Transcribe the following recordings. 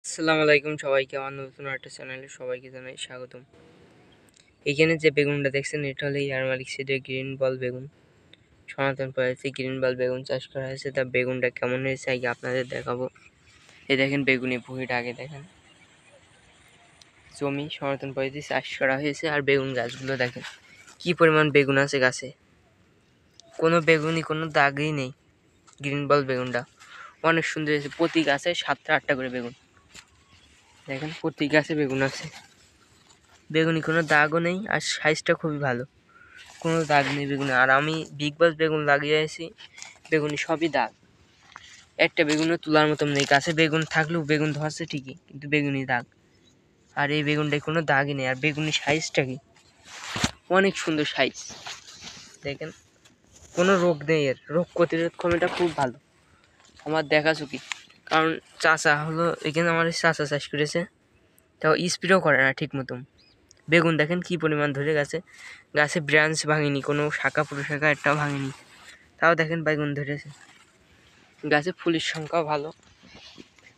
আসসালামু আলাইকুম সবাইকে আমার নতুন একটা চ্যানেলে সবাইকে জানাই স্বাগতম। এখানে যে বেগুনটা দেখছেন এটা হলো ইয়ারমালিক সিডের গ্রিন বল বেগুন। সনাতন পদ্ধতিতে গ্রিন বল বেগুন চাষ করা হয়েছে। তা বেগুনটা কেমন হয়েছে আগে আপনাদের দেখাবো। এই দেখেন বেগুনি ভুঁইটা আগে দেখেন, জমি সনাতন পদ্ধতি চাষ করা হয়েছে। আর বেগুন গাছগুলো দেখেন কি পরিমাণ বেগুন আছে গাছে, কোনো বেগুনি কোনো দাগই নেই। গ্রিন বল বেগুনটা অনেক সুন্দর হয়েছে। প্রতি গাছে 7টা-8টা করে বেগুন দেখেন, প্রতি গাছে বেগুন আছে। বেগুনি কোনো দাগও নেই আর সাইজটা খুবই ভালো, কোনো দাগ নেই বেগুনে। আর আমি বিগ বস বেগুন লাগিয়েছি, বেগুনি সবই দাগ, একটা বেগুনও তোলার মতন নেই। গাছে বেগুন থাকলেও বেগুন ধরছে ঠিকই, কিন্তু বেগুনি দাগ। আর এই বেগুনটায় কোনো দাগই নেই। আর বেগুনি সাইজটা কি অনেক সুন্দর সাইজ দেখেন, কোনো রোগ নেই, এর রোগ প্রতিরোধ ক্ষমতা খুব ভালো। আমার দেখা চুকি, কারণ চাচা হলো এখানে আমার চাচা চাষ করেছে, তাও স্প্রেও করে না ঠিক মতন। বেগুন দেখেন কি পরিমাণ ধরে গেছে, গাছে ব্রাঞ্চ ভাঙেনি, কোনো শাখা প্রশাখা একটাও ভাঙেনি, তাও দেখেন বেগুন ধরেছে। গাছে ফুলের সংখ্যাও ভালো,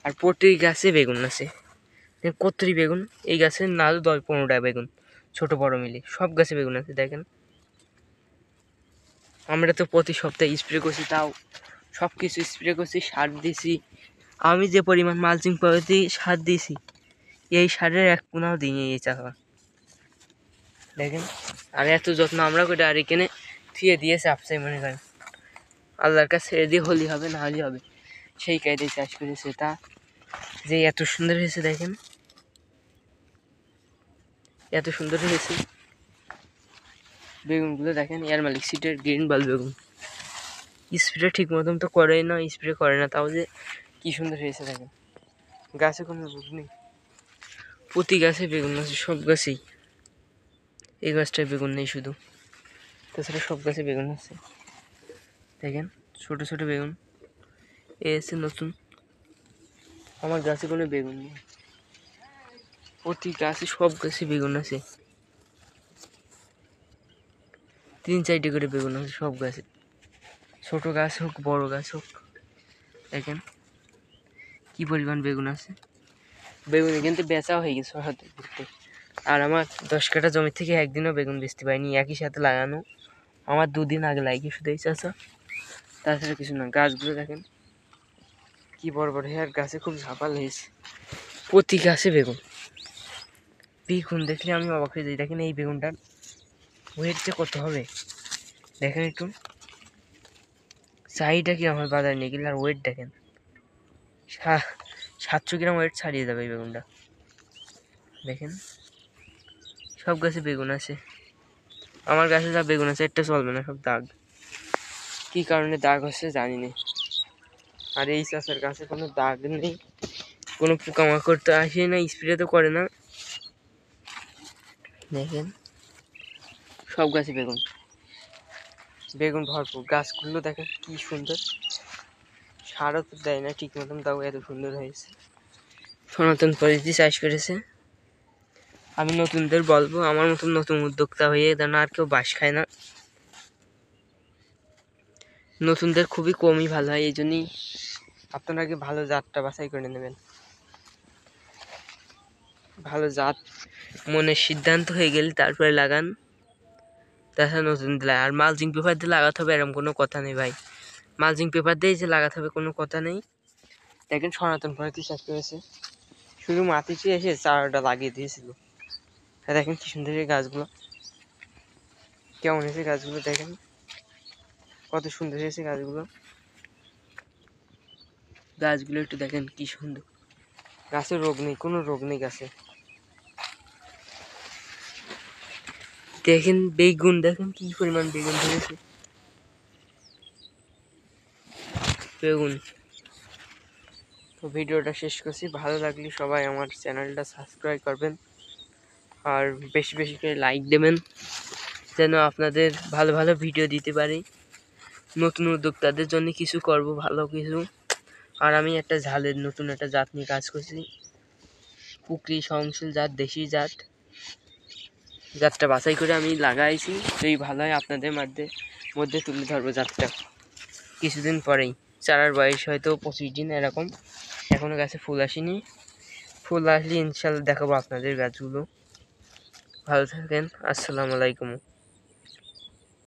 আর প্রতি গাছে বেগুন আছে। কতরি বেগুন এই গাছে না 10-15টা বেগুন, ছোট বড় মিলে সব গাছে বেগুন আছে দেখেন। আমরা তো প্রতি সপ্তাহে স্প্রে করছি, তাও সব কিছু স্প্রে করছি, সার দিছি। আমি যে পরিমাণ মালচিং পদ্ধতি সার দিয়েছি, এই সারের এক কোনাও দিইনি এই চাষা দেখেন। আর এত যত্ন আমরা করে আর এখানে থুয়ে দিয়েছে আপসাই, মনে করেন আল্লাহর কাছে ছেড়ে দিয়ে হলি হবে না হলি হবে, সেই কায়দায় চাষ করেছে। তা যে এত সুন্দর হয়েছে দেখেন, এত সুন্দর হয়েছে বেগুনগুলো দেখেন। ইয়ারমালিক সিডের গ্রিন বল বেগুন স্প্রে ঠিক মতন তো করেই না, স্প্রে করে না, তাও যে কি সুন্দর হয়েছে দেখেন। গাছে কোনো রোগ নেই, প্রতি গাছে বেগুন আছে, সব গাছেই। এই গাছটায় বেগুন নেই শুধু, তাছাড়া সব গাছে বেগুন আছে দেখেন। ছোট ছোট বেগুন এসে নতুন, আমার গাছে কোনো বেগুন নেই, প্রতি গাছে সব গাছে বেগুন আছে। 3-4টে করে বেগুন আছে সব গাছে, ছোট গাছ হোক বড় গাছ হোক দেখেন কি পরিমাণ বেগুন আছে। বেগুন কিন্তু বেচাও হয়ে গেছে হয়তো ঘুরতে। আর আমার 10 কাঠা জমি থেকে একদিনও বেগুন বেচতে পারিনি, একই সাথে লাগানো। আমার 2 দিন আগে লাগিয়ে শুধু এই চাষা, তাছাড়া কিছু না। গাছগুলো দেখেন কি বড় বড়, আর গাছে খুব ঝাপাল হয়েছে, প্রতি গাছে বেগুন। বেগুন দেখলে আমি অবাক হয়ে যাই। দেখেন এই বেগুনটার ওয়েটটা কত হবে দেখেন একটু, চাহিদা কি আমার বাজারে নিয়ে গেলে। আর ওয়েট দেখেন 700 গ্রাম ওয়েট ছাড়িয়ে যাবে এই বেগুনটা দেখেন। সব গাছে বেগুন আছে, আমার গাছে যা বেগুন আছে একটা চলবে না, সব দাগ। কি কারণে দাগ হচ্ছে জানি না। আর এই চাষের গাছে কোনো দাগ নেই, কোনো পোকামাকড় তো আসে না, স্প্রে তো করে না দেখেন। সব গাছে বেগুন, বেগুন ভরপুর। গাছগুলো দেখেন কি সুন্দর, সারও তো দেয় না ঠিক মতন, তাও এত সুন্দর হয়েছে। সনাতন পদ্ধতি চাষ করেছে। আমি নতুনদের বলবো আমার মতন নতুন উদ্যোক্তা হয়ে যেন আর কেউ বাস খায় না। নতুনদের খুবই কমই ভালো হয়, এই জন্যই আপনারা আগে ভালো জাতটা বাছাই করে নেবেন। ভালো জাত মনের সিদ্ধান্ত হয়ে গেলে তারপরে লাগান, তাছাড়া নতুন দিলে। আর মালচিং পেপার দিয়ে লাগাতে হবে এরকম কোনো কথা নেই ভাই, মালচিং পেপার দিয়ে যে লাগাতে হবে কোনো কথা নেই। দেখেন সনাতন পদ্ধতি চাষ করেছে, শুধু মাটিতে এসে চারাটা লাগিয়ে দিয়েছিল। দেখেন কি সুন্দর এই গাছগুলো, কেমন হয়েছে গাছগুলো দেখেন, কত সুন্দর হয়েছে গাছগুলো। গাছগুলো একটু দেখেন কি সুন্দর, গাছে রোগ নেই, কোনো রোগ নেই গাছে। দেখেন বেগুন দেখেন কি পরিমাণ বেগুন ধরেছে, বেগুন। তো ভিডিওটা শেষ করছি, ভালো লাগলে সবাই আমার চ্যানেলটা সাবস্ক্রাইব করবেন, আর বেশি বেশি করে লাইক দেবেন, যেন আপনাদের ভালো ভালো ভিডিও দিতে পারি। নতুন উদ্যোক্তাদের জন্য কিছু করব, ভালো কিছু। আর আমি একটা ঝালের নতুন একটা জাত নিয়ে কাজ করছি, কুকরি সহনশীল জাত, দেশি জাত। জাতটা বাছাই করে আমি লাগাইছি, যদি ভালো হয় আপনাদের মধ্যে তুলে ধরবো জাতটা কিছুদিন পরেই। চারার বয়স হয়তো 25 দিন এরকম, এখনও গাছে ফুল আসেনি। ফুল আসলে ইনশাল্লাহ দেখাবো আপনাদের গাছগুলো। ভালো থাকেন, আসসালামু আলাইকুম।